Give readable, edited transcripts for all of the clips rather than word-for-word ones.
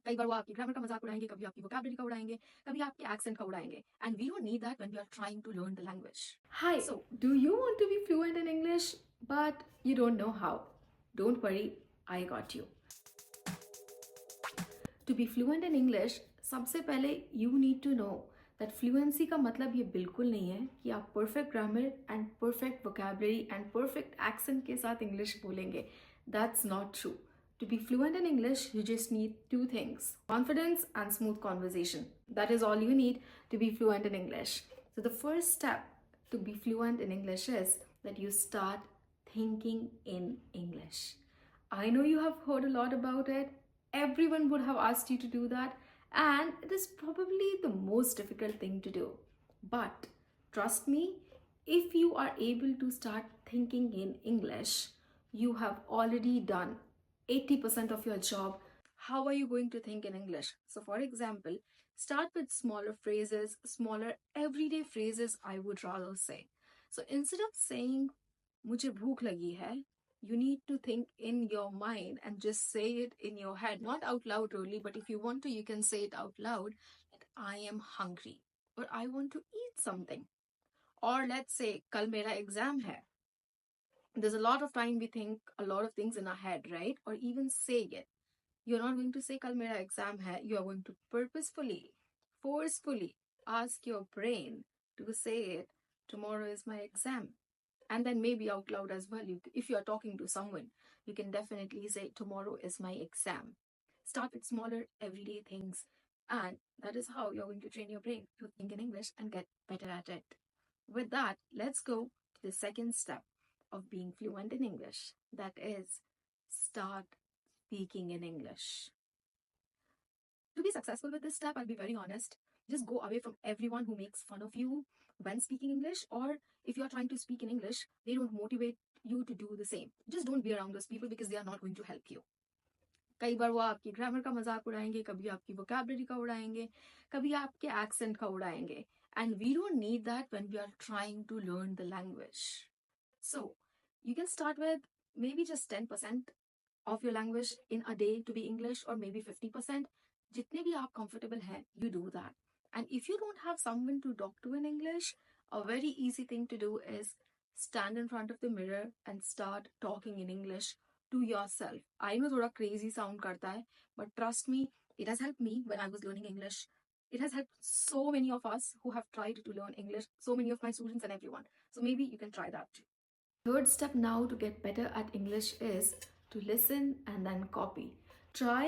कई बार वो आपकी ग्रामर का मजाक उड़ाएंगे, कभी आपकी वोकैबुलरी का उड़ाएंगे, कभी आपके एक्सेंट का उड़ाएंगे, and we don't need that when we are trying to learn the language. Hi, do you want to be fluent in English but you don't know how? Don't worry, I got you. To be fluent in English, सबसे पहले you need to know that fluency का मतलब ये बिल्कुल नहीं है कि आप perfect grammar and perfect vocabulary and perfect accent के साथ English बोलेंगे. That's not true. To be fluent in English, you just need two things: confidence and smooth conversation. That is all you need to be fluent in English. So the first step to be fluent in English is that you start thinking in English. I know you have heard a lot about it. Everyone would have asked you to do that, and it is probably the most difficult thing to do. But trust me, if you are able to start thinking in English, you have already done 80% of your job. How are you going to think in English? So, for example, start with smaller phrases, smaller everyday phrases, I would rather say. So, instead of saying, "Mujhe bhook lagi hai," you need to think in your mind and just say it in your head, not out loud really, but if you want to, you can say it out loud that I am hungry or I want to eat something. Or let's say, Kal mera exam hai. There's a lot of time we think a lot of things in our head, right? Or even say it. You're not going to say Kal mera exam hai. You are going to purposefully, forcefully ask your brain to say it. Tomorrow is my exam. And then maybe out loud as well. If you are talking to someone, you can definitely say tomorrow is my exam. Start with smaller everyday things. And that is how you're going to train your brain to think in English and get better at it. With that, let's go to the second step of being fluent in English. That is, start speaking in English. To be successful with this step, I'll be very honest, just go away from everyone who makes fun of you when speaking English, or if you're trying to speak in English, they don't motivate you to do the same. Just don't be around those people because they are not going to help you. कई बार वो आपकी grammar का मजाक उड़ाएंगे, कभी आपकी vocabulary का उड़ाएंगे, कभी आपके एक्सेंट का उड़ाएंगे, and we don't need that when we are trying to learn the language. So you can start with maybe just 10% of your language in a day to be English, or maybe 50%. Jitne bhi aap comfortable hai, you do that. And if you don't have someone to talk to in English, a very easy thing to do is stand in front of the mirror and start talking in English to yourself. I know thoda crazy sound karta hai, but trust me, it has helped me when I was learning English. It has helped so many of us who have tried to learn English, so many of my students and everyone. So maybe you can try that too. Third step now to get better at English is to listen and then copy. Try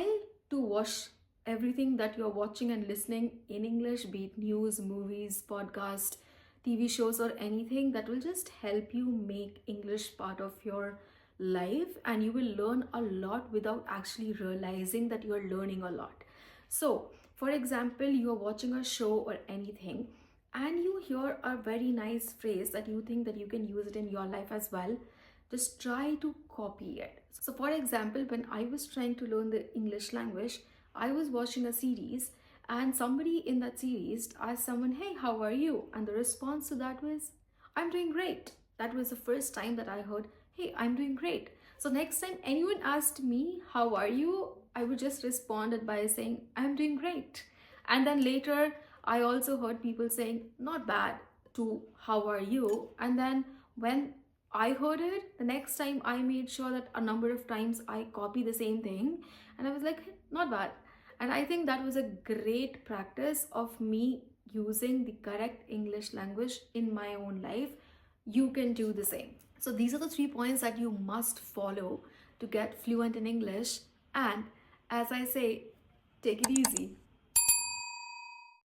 to watch everything that you're watching and listening in English, be it news, movies, podcast, TV shows, or anything that will just help you make English part of your life, and you will learn a lot without actually realizing that you are learning a lot. So, for example, you are watching a show or anything, and you hear a very nice phrase that you think that you can use it in your life as well, just try to copy it. So for example, when I was trying to learn the English language, I was watching a series, and somebody in that series asked someone, "Hey, how are you?" And the response to that was, "I'm doing great." That was the first time that I heard, "Hey, I'm doing great." So next time anyone asked me, "How are you?" I would just respond by saying, "I'm doing great." And then later, I also heard people saying, "Not bad," to "How are you?" And then when I heard it, the next time I made sure that a number of times I copy the same thing, and I was like, "Not bad." And I think that was a great practice of me using the correct English language in my own life. You can do the same. So these are the 3 points that you must follow to get fluent in English. And as I say, take it easy.